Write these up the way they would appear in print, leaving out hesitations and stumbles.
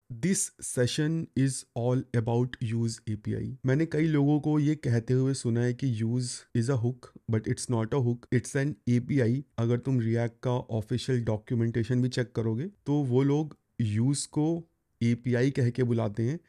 This session is all about use API. मैंने कई लोगों को ये कहते हुए सुना है कि use is a hook, but it's not a hook, it's an API. अगर तुम रिएक्ट का ऑफिशियल डॉक्यूमेंटेशन भी चेक करोगे तो वो लोग यूज को एपीआई कह के बुलाते हैं।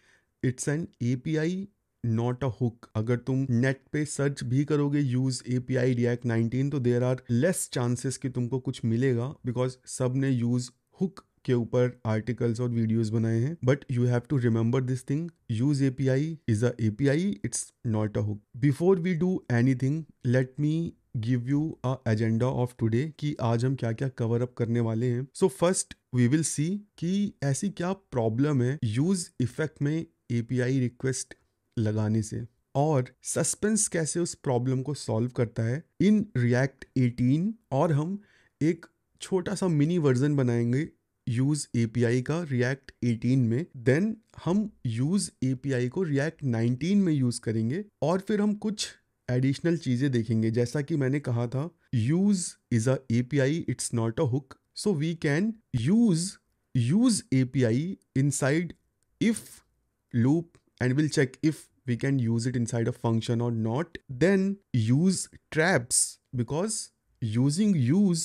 It's an API, not a hook. अगर तुम नेट पे सर्च भी करोगे यूज एपीआई रिएक्ट 19 तो देयर आर लेस चांसेस कि तुमको कुछ मिलेगा, बिकॉज सब ने यूज हुक के ऊपर आर्टिकल्स और वीडियोस बनाए हैं। But you have to remember this thing, use API is a API, it's not a hook. Before we do anything, let me give you a agenda of today कि आज हम क्या क्या कवर अप करने वाले हैं। So first we will see कि ऐसी क्या प्रॉब्लम है यूज इफेक्ट में एपीआई रिक्वेस्ट लगाने से, और सस्पेंस कैसे उस प्रॉब्लम को सॉल्व करता है इन रिएक्ट 18। और हम एक छोटा सा मिनी वर्जन बनाएंगे यूज एपीआई का रिएक्ट 18 में। देन हम यूज एपीआई को रिएक्ट 19 में यूज करेंगे, और फिर हम कुछ एडिशनल चीजें देखेंगे। जैसा कि मैंने कहा था, use is a API, it's not a hook, so we can use API inside if loop, and we'll check if we can use it inside a function or not. Then use traps, because using use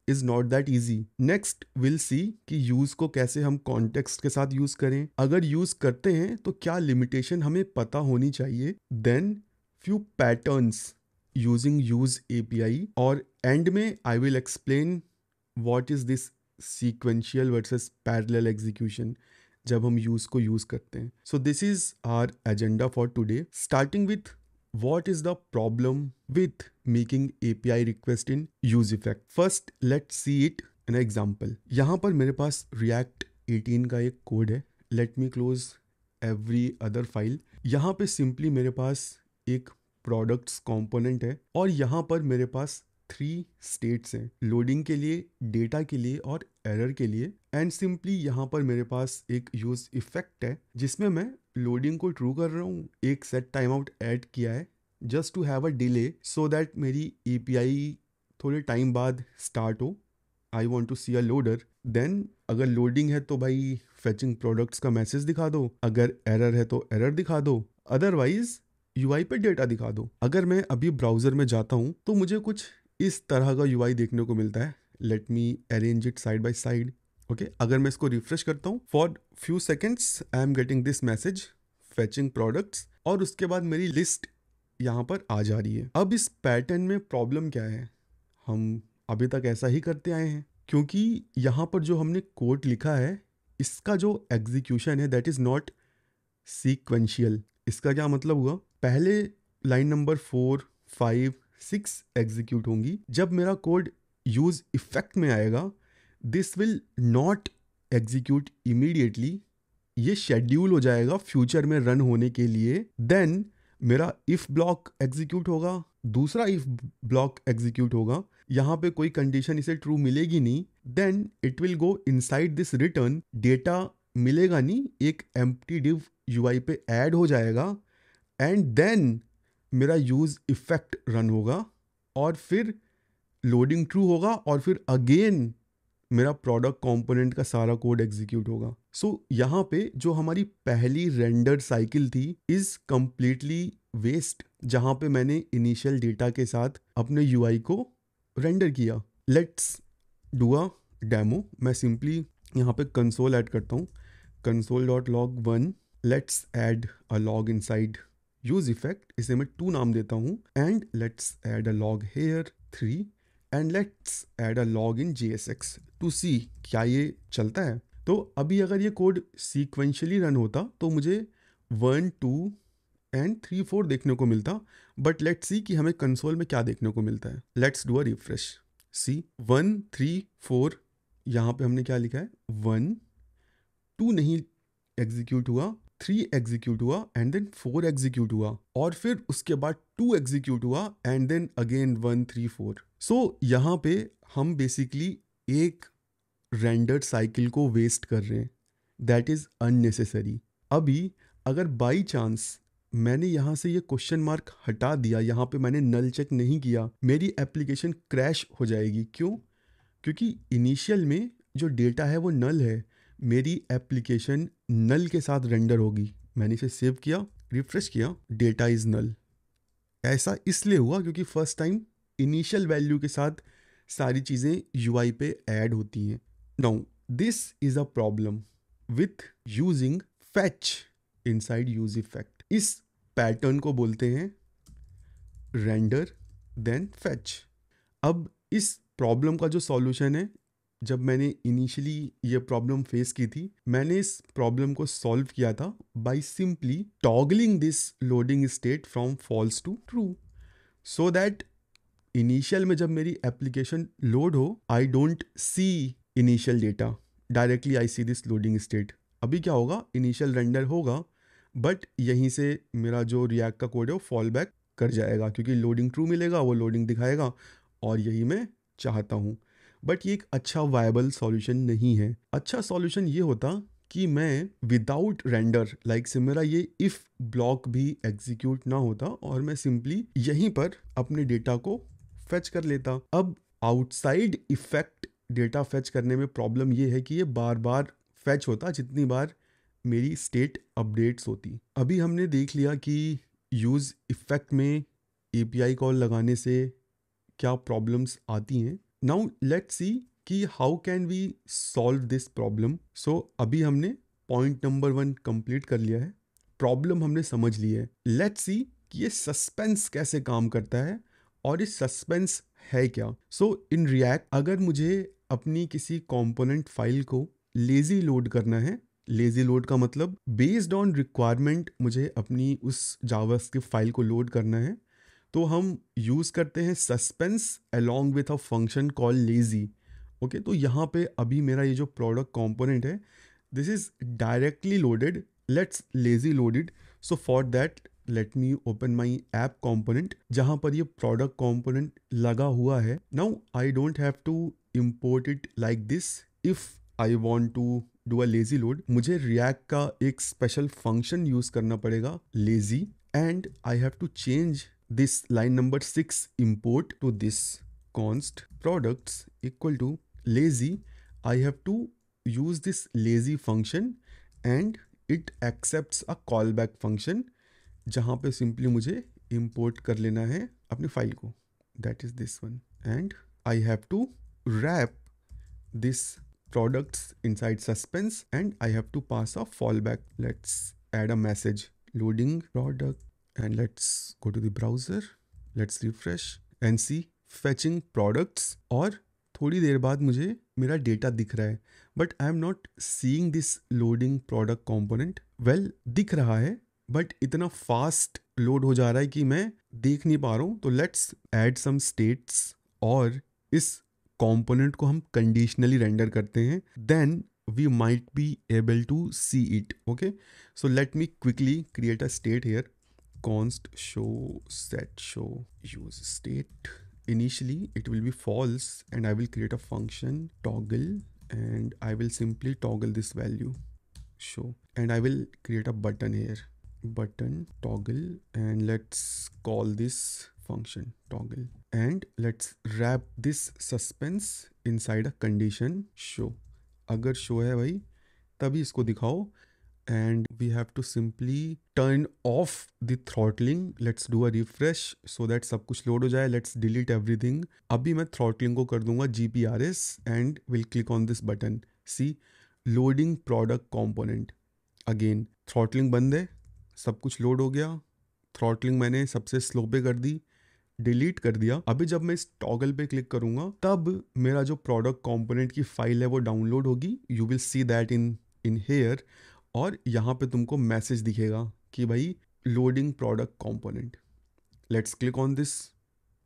is not that easy. Next we'll see कि use को कैसे हम context के साथ use करें, अगर use करते हैं तो क्या limitation हमें पता होनी चाहिए। Then few patterns using use API, और end में I will explain what is this sequential versus parallel execution जब हम यूज को यूज करते हैं। So this is our agenda for today, starting with what is the problem with making API request in use effect. First let's see it in an example. यहाँ पर मेरे पास React 18 का एक कोड है। Let me close every other file. यहाँ पे simply मेरे पास एक प्रोडक्ट्स कंपोनेंट है, और यहाँ पर मेरे पास 3 स्टेट्स हैं, लोडिंग के लिए, डेटा के लिए और एरर के लिए। एंड सिंपली यहाँ पर मेरे पास एक यूज इफेक्ट है जिसमें मैं लोडिंग को ट्रू कर रहा हूँ, एक सेट टाइम आउट ऐड किया है just to have a delay so that मेरी एपीआई थोड़े टाइम बाद स्टार्ट हो। I want to see a loader. Then अगर लोडिंग है तो भाई फेचिंग प्रोडक्ट्स का मैसेज दिखा दो, अगर एरर है तो एरर दिखा दो, अदरवाइज यूआई पे डेटा दिखा दो। अगर मैं अभी ब्राउजर में जाता हूँ तो मुझे कुछ इस तरह का यूआई देखने को मिलता है। Let me arrange it side by side. Okay, अगर मैं इसको रिफ्रेश करता हूँ, for few seconds I am getting this message fetching products, और उसके बाद मेरी लिस्ट यहाँ पर आ जा रही है। अब इस पैटर्न में प्रॉब्लम क्या है, हम अभी तक ऐसा ही करते आए हैं, क्योंकि यहाँ पर जो हमने कोड लिखा है इसका जो एग्जीक्यूशन है दैट इज नॉट सीक्वेंशियल। इसका क्या मतलब हुआ, पहले लाइन नंबर 4, 5, 6 एग्जीक्यूट होंगी। जब मेरा कोड यूज इफेक्ट में आएगा, this will not execute immediately, ये शेड्यूल हो जाएगा फ्यूचर में रन होने के लिए। देन मेरा इफ ब्लॉक एग्जीक्यूट होगा, दूसरा इफ ब्लॉक एग्जीक्यूट होगा, यहाँ पे कोई कंडीशन इसे ट्रू मिलेगी नहीं। Then it will go inside this return, data मिलेगा नहीं, एक एम्प्टी डिव यूआई पे ऐड हो जाएगा, एंड देन मेरा यूज इफेक्ट रन होगा, और फिर लोडिंग ट्रू होगा, और फिर अगेन मेरा प्रोडक्ट कंपोनेंट का सारा कोड एग्जीक्यूट होगा। सो यहाँ पे जो हमारी पहली रेंडर साइकिल थी इज कंप्लीटली वेस्ट, जहाँ पे मैंने इनिशियल डेटा के साथ अपने यूआई को रेंडर किया। Let's do a demo. मैं सिंपली यहाँ पे कंसोल ऐड करता हूँ, console.log1। Let's add a log inside use effect, इसे मैं 2 नाम देता हूँ, and let's add a log here 3, and let's add a log in JSX to see क्या ये चलता है। तो अभी अगर ये कोड सीक्वेंशियली रन होता तो मुझे 1, 2 एंड 3, 4 देखने को मिलता, बट लेट्स सी कि हमें कंसोल में क्या देखने को मिलता है। Let's do a refresh. See 1, 3, 4, यहाँ पे हमने क्या लिखा है, 1, 2 नहीं एग्जीक्यूट हुआ, 3 एग्जीक्यूट हुआ, एंड देन 4 एग्जीक्यूट हुआ, और फिर उसके बाद 2 एग्जीक्यूट हुआ, एंड देन अगेन 1, 3, 4। सो यहाँ पे हम बेसिकली एक रेंडर साइकिल को वेस्ट कर रहे हैं, दैट इज अननेसेसरी। अभी अगर बाई चांस मैंने यहाँ से ये क्वेश्चन मार्क हटा दिया, यहाँ पे मैंने नल चेक नहीं किया, मेरी एप्लीकेशन क्रैश हो जाएगी। क्यों? क्योंकि इनिशियल में जो डेटा है वो नल है, मेरी एप्लीकेशन नल के साथ रेंडर होगी। मैंने इसे सेव किया, रिफ्रेश किया, डेटा इज़ नल। ऐसा इसलिए हुआ क्योंकि फर्स्ट टाइम इनिशियल वैल्यू के साथ सारी चीज़ें यूआई पे ऐड होती हैं। Now this is a problem with using fetch inside use effect. इस पैटर्न को बोलते हैं रेंडर देन फैच। अब इस प्रॉब्लम का जो सॉल्यूशन है, जब मैंने इनिशियली ये प्रॉब्लम फेस की थी, मैंने इस प्रॉब्लम को सॉल्व किया था by simply toggling this loading state from false to true, so that initial में जब मेरी एप्लीकेशन लोड हो, I don't see initial data, directly I see this loading state. अभी क्या होगा, इनिशियल रेंडर होगा बट यहीं से मेरा जो रिएक्ट का कोड है वो फॉल बैक कर जाएगा, क्योंकि लोडिंग ट्रू मिलेगा, वो लोडिंग दिखाएगा, और यही मैं चाहता हूँ। बट ये एक अच्छा वायबल सॉल्यूशन नहीं है। अच्छा सॉल्यूशन ये होता कि मैं विदाउट रेंडर लाइक से मेरा ये इफ़ ब्लॉक भी एग्जीक्यूट ना होता और मैं सिंपली यहीं पर अपने डेटा को फेच कर लेता। अब आउटसाइड इफेक्ट डेटा फेच करने में प्रॉब्लम ये है कि ये बार बार फेच होता जितनी बार मेरी स्टेट अपडेट्स होती। अभी हमने देख लिया कि यूज़ इफेक्ट में एपीआई कॉल लगाने से क्या प्रॉब्लम्स आती हैं। नाउ लेट्स सी कि how can we solve this problem. So अभी हमने पॉइंट नंबर 1 कंप्लीट कर लिया है, प्रॉब्लम हमने समझ ली है। लेट्स सी कि ये सस्पेंस कैसे काम करता है और इस सस्पेंस है क्या। सो इन रिएक्ट अगर मुझे अपनी किसी कंपोनेंट फाइल को लेजी लोड करना है, लेजी लोड का मतलब बेस्ड ऑन रिक्वायरमेंट मुझे अपनी उस जावास्क्रिप्ट फाइल को लोड करना है, तो हम यूज़ करते हैं suspense along with a function call lazy. Okay, तो यहाँ पे अभी मेरा ये जो प्रोडक्ट कंपोनेंट है, this is directly loaded, let's lazy loaded. So for that let me open my app component जहाँ पर ये प्रोडक्ट कंपोनेंट लगा हुआ है। Now I don't have to import it like this if I want to do a lazy load. मुझे React का एक special function use करना पड़ेगा lazy, and I have to change this line number 6 import to this const products equal to lazy. I have to use this lazy function and it accepts a callback function जहाँ पे simply मुझे import कर लेना है अपनी file को, that is this one, and I have to wrap this products inside suspense and I have to pass a fallback. Let's add a message loading product and let's go to the browser, let's refresh and see fetching products। और थोड़ी देर बाद मुझे मेरा data दिख रहा है but I am not seeing this loading product component. Well दिख रहा है बट इतना फास्ट लोड हो जा रहा है कि मैं देख नहीं पा रहा हूँ। तो लेट्स ऐड सम स्टेट्स और इस कंपोनेंट को हम कंडीशनली रेंडर करते हैं, then we might be able to see it. Okay, so let me quickly create a state here, const show set show use state. Initially it will be false and I will create a function toggle and I will simply toggle this value show, and I will create a button here, button toggle, and let's call this function toggle, and let's wrap this suspense inside a condition show। अगर show है भाई तभी इसको दिखाओ, and we have to simply turn off the throttling. Let's do a refresh so that सब कुछ load हो जाए। Let's delete everything. अभी मैं थ्रॉटलिंग को कर दूंगा GPRS and will click on this button. See loading product component, again throttling बंद है, सब कुछ लोड हो गया। थ्रॉटलिंग मैंने सबसे स्लो पे कर दी, डिलीट कर दिया। अभी जब मैं इस टॉगल पे क्लिक करूंगा तब मेरा जो प्रोडक्ट कंपोनेंट की फाइल है वो डाउनलोड होगी। You will see that in here, और यहाँ पे तुमको मैसेज दिखेगा कि भाई loading product component. Let's click on this,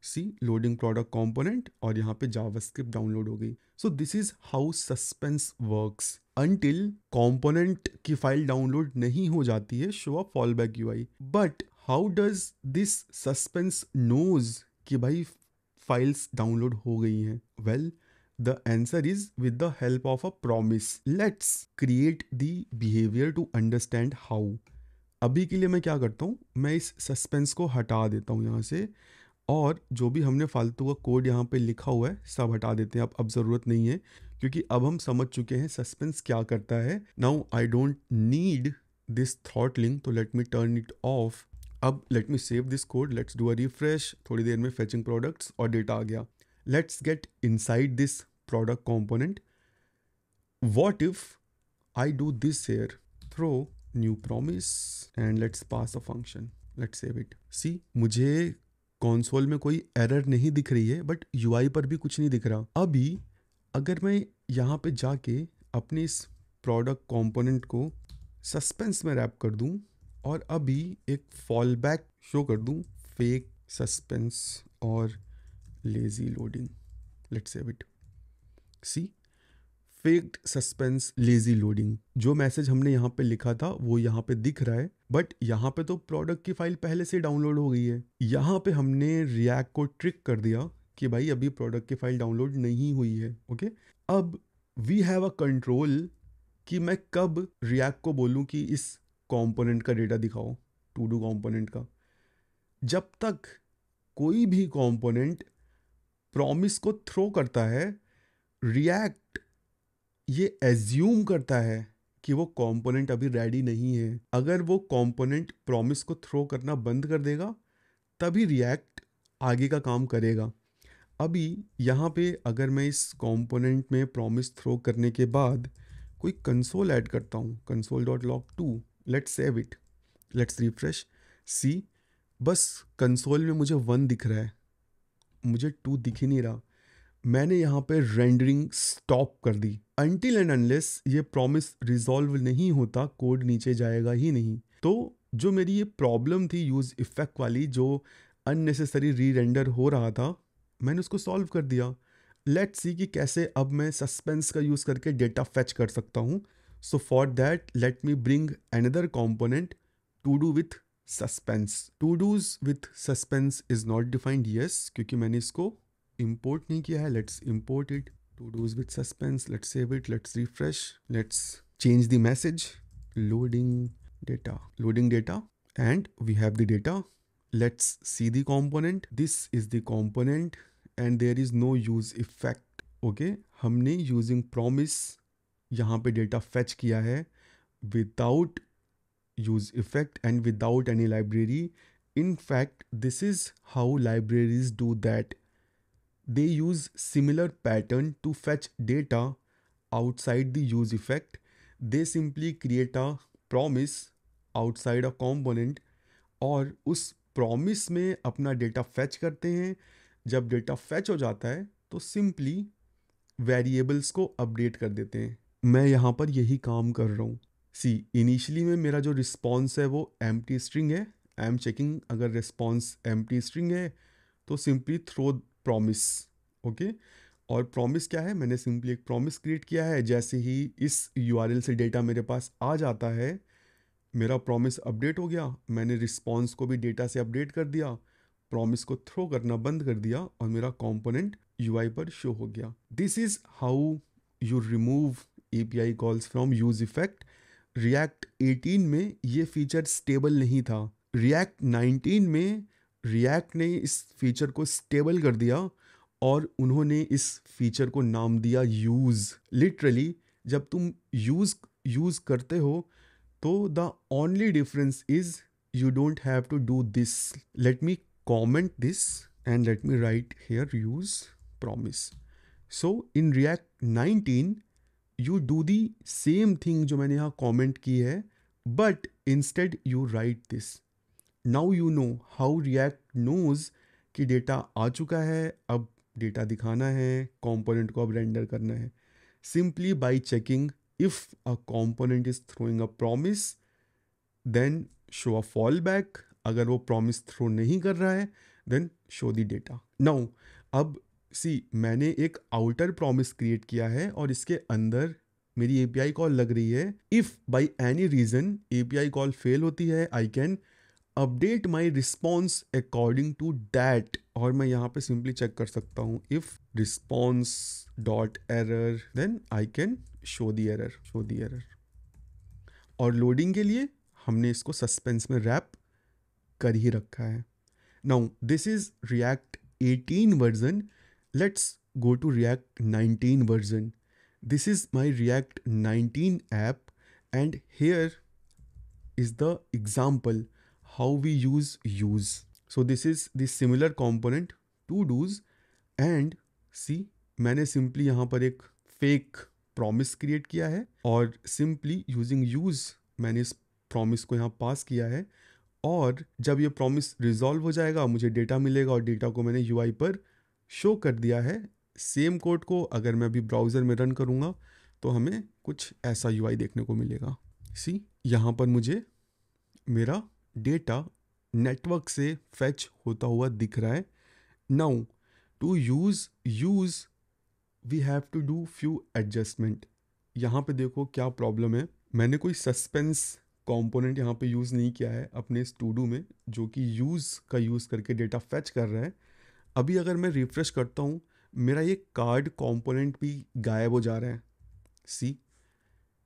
see loading product component, और यहाँ पे जावास्क्रिप्ट डाउनलोड हो गई। So this is how suspense works until component की फाइल डाउनलोड नहीं हो जाती है show a fallback UI. But how does this suspense knows कि भाई फाइल्स डाउनलोड हो गई हैं? Well the answer is with the help of a promise. Let's create the behaviour to understand how. अभी के लिए मैं क्या करता हूँ, मैं इस सस्पेंस को हटा देता हूँ यहाँ से, और जो भी हमने फालतू का कोड यहाँ पे लिखा हुआ है सब हटा देते हैं। अब ज़रूरत नहीं है, क्योंकि अब हम समझ चुके हैं सस्पेंस क्या करता है. Now I don't need this throttling, तो let me turn it off. अब let me save this code, let's do a refresh. थोड़ी देर में फेचिंग प्रोडक्ट्स और डेटा आ गया. Let's get inside this product component. What if I do this here, throw new promise and let's pass a function. Let's save it. See, मुझे console में कोई error नहीं दिख रही है, बट यूआई पर भी कुछ नहीं दिख रहा. अभी अगर मैं यहाँ पे जाके अपने इस प्रोडक्ट कंपोनेंट को सस्पेंस में रैप कर दूँ और अभी एक फॉल बैक शो कर दूँ, फेक सस्पेंस और lazy loading. Let's save it. See, faked suspense lazy loading. जो मैसेज हमने यहाँ पे लिखा था वो यहाँ पे दिख रहा है, बट यहाँ पे तो प्रोडक्ट की फाइल पहले से डाउनलोड हो गई है. यहाँ पे हमने रिएक्ट को ट्रिक कर दिया कि भाई अभी प्रोडक्ट की फाइल डाउनलोड नहीं हुई है. ओके, अब वी हैव अ कंट्रोल कि मैं कब रिएक्ट को बोलूँ कि इस कंपोनेंट का डेटा दिखाओ, टू डू कंपोनेंट का. जब तक कोई भी कंपोनेंट प्रॉमिस को थ्रो करता है, रिएक्ट ये एज्यूम करता है कि वो कंपोनेंट अभी रेडी नहीं है. अगर वो कंपोनेंट प्रॉमिस को थ्रो करना बंद कर देगा तभी रिएक्ट आगे का काम करेगा. अभी यहाँ पे अगर मैं इस कंपोनेंट में प्रॉमिस थ्रो करने के बाद कोई कंसोल ऐड करता हूँ, console.log2, let's save it, let's refresh. See, बस कंसोल में मुझे 1 दिख रहा है, मुझे 2 दिख ही नहीं रहा. मैंने यहाँ पे रेंडरिंग स्टॉप कर दी. अनटिल एंड अनलेस ये प्रॉमिस रिजॉल्व नहीं होता, कोड नीचे जाएगा ही नहीं. तो जो मेरी ये प्रॉब्लम थी यूज़ इफेक्ट वाली, जो अननेसेसरी री रेंडर हो रहा था, मैंने उसको सॉल्व कर दिया. लेट्स सी कि कैसे अब मैं सस्पेंस का यूज़ करके डेटा फेच कर सकता हूँ. So for that let me bring another component, todo with suspense. Todos with suspense is not defined, yes, क्योंकि मैंने इसको इंपोर्ट नहीं किया है. Let's import it. Todos with suspense, let's save it, let's refresh, let's change the message. Loading data and we have the data. Let's see the component. This is the component and there is no use effect. Okay, हमने using promise यहाँ पे data fetch किया है without use effect and without any library. In fact, this is how libraries do that. They use similar pattern to fetch data outside the use effect. They simply create a promise outside a component और उस promise में अपना data fetch करते हैं. जब data fetch हो जाता है तो सिंपली वेरिएबल्स को अपडेट कर देते हैं. मैं यहाँ पर यही काम कर रहा हूँ. सी, इनिशियली में मेरा जो रिस्पॉन्स है वो एम्प्टी स्ट्रिंग है. आई एम चेकिंग, अगर रिस्पॉन्स एम्प्टी स्ट्रिंग है तो सिंपली थ्रो प्रॉमिस. ओके, और प्रॉमिस क्या है, मैंने सिंपली एक प्रॉमिस क्रिएट किया है. जैसे ही इस यूआरएल से डेटा मेरे पास आ जाता है, मेरा प्रॉमिस अपडेट हो गया, मैंने रिस्पॉन्स को भी डेटा से अपडेट कर दिया, प्रॉमिस को थ्रो करना बंद कर दिया और मेरा कंपोनेंट यूआई पर शो हो गया. This is how you remove API calls from use effect. React 18 में ये फीचर स्टेबल नहीं था. रिएक्ट 19 में रिएक्ट ने इस फीचर को स्टेबल कर दिया और उन्होंने इस फीचर को नाम दिया यूज़. लिटरली जब तुम यूज़ करते हो तो the only difference is you don't have to do this. Let me comment this and let me write here use promise. So in React 19 you do the same thing जो मैंने यहाँ comment की है, but instead you write this. Now you know how React knows कि data आ चुका है, अब data दिखाना है, component को अब render करना है. Simply by checking if a component is throwing a promise, then show a fallback. अगर वो प्रॉमिस थ्रो नहीं कर रहा है then show the data. Now अब सी, मैंने एक आउटर प्रॉमिस क्रिएट किया है और इसके अंदर मेरी एपीआई कॉल लग रही है. If by any reason API call fail होती है, I can update my response according to that. और मैं यहाँ पे सिंपली चेक कर सकता हूँ if response dot error, then I can show the error. और लोडिंग के लिए हमने इसको सस्पेंस में रैप कर ही रखा है. Now this is React 18 version. Let's go to React 19 version. This is my React 19 app, and here is the example how we use. So this is the similar component to do's, and see, मैंने simply यहाँ पर एक fake promise create किया है और simply using use मैंने इस promise को यहाँ पास किया है, और जब ये प्रॉमिस रिजॉल्व हो जाएगा मुझे डेटा मिलेगा, और डेटा को मैंने यूआई पर शो कर दिया है। सेम कोड को अगर मैं अभी ब्राउज़र में रन करूँगा तो हमें कुछ ऐसा यूआई देखने को मिलेगा। सी, यहाँ पर मुझे मेरा डेटा नेटवर्क से फैच होता हुआ दिख रहा है। Now to use we have to do few adjustment. यहाँ पे देखो क्या प्रॉब्लम है, मैंने कोई सस्पेंस कंपोनेंट यहाँ पे यूज़ नहीं किया है अपने इस टू डू में, जो कि यूज़ का यूज़ करके डेटा फैच कर रहा है। अभी अगर मैं रिफ्रेश करता हूँ, मेरा ये कार्ड कंपोनेंट भी गायब हो जा रहा है। See,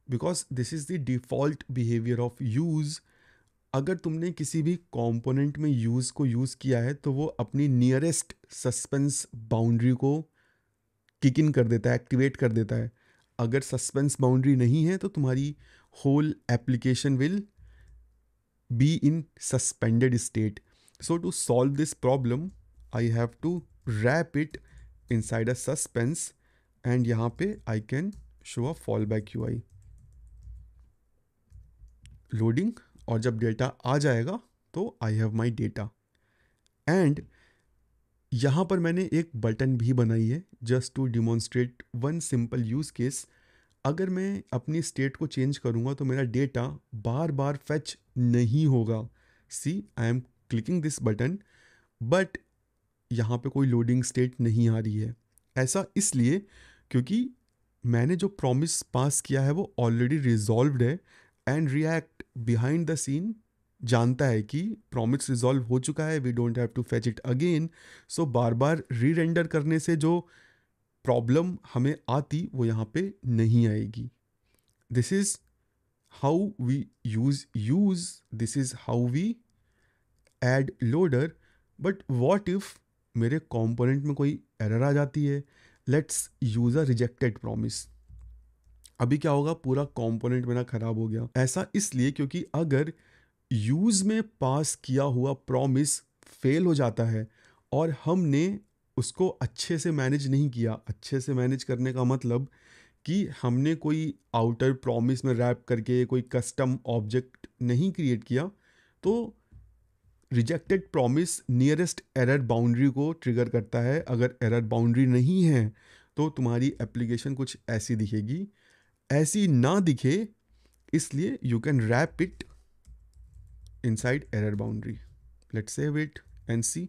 because this is the default behaviour of use. अगर तुमने किसी भी कंपोनेंट में यूज़ को यूज़ किया है तो वो अपनी नियरेस्ट सस्पेंस बाउंड्री को किक इन कर देता है, एक्टिवेट कर देता है। अगर सस्पेंस बाउंड्री नहीं है तो तुम्हारी whole application will be in suspended state. So to solve this problem I have to wrap it inside a suspense, and यहाँ पे I can show a fallback UI loading, और जब data आ जाएगा तो I have my data. And यहाँ पर मैंने एक बटन भी बनाई है just to demonstrate one simple use case. अगर मैं अपनी स्टेट को चेंज करूँगा तो मेरा डेटा बार बार फैच नहीं होगा। See, I am clicking this button, but यहाँ पे कोई लोडिंग स्टेट नहीं आ रही है। ऐसा इसलिए क्योंकि मैंने जो प्रॉमिस पास किया है वो ऑलरेडी रिजॉल्व्ड है, and react behind the scene जानता है कि प्रॉमिस रिजॉल्व हो चुका है, we don't have to fetch it again. So बार बार री रेंडर करने से जो प्रॉब्लम हमें आती वो यहाँ पे नहीं आएगी। This is how we use, this is how we add loader. But what if मेरे कंपोनेंट में कोई एरर आ जाती है? Let's use a rejected promise. अभी क्या होगा, पूरा कंपोनेंट मेरा ख़राब हो गया। ऐसा इसलिए क्योंकि अगर यूज़ में पास किया हुआ प्रॉमिस फेल हो जाता है और हमने उसको अच्छे से मैनेज नहीं किया, अच्छे से मैनेज करने का मतलब कि हमने कोई आउटर प्रॉमिस में रैप करके कोई कस्टम ऑब्जेक्ट नहीं क्रिएट किया, तो rejected promise nearest error boundary को ट्रिगर करता है। अगर एरर बाउंड्री नहीं है तो तुम्हारी एप्लीकेशन कुछ ऐसी दिखेगी। ऐसी ना दिखे इसलिए you can wrap it inside error boundary. Let's save it and see,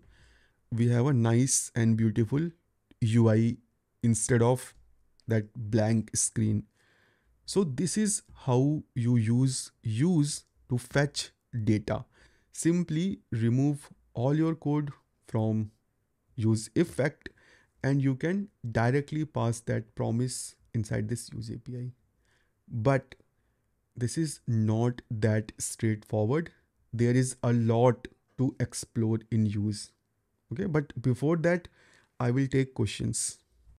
we have a nice and beautiful UI instead of that blank screen. So this is how you use to fetch data. Simply remove all your code from use effect and you can directly pass that promise inside this use API. But this is not that straightforward. There is a lot to explore in use. Okay, but before that I will take questions.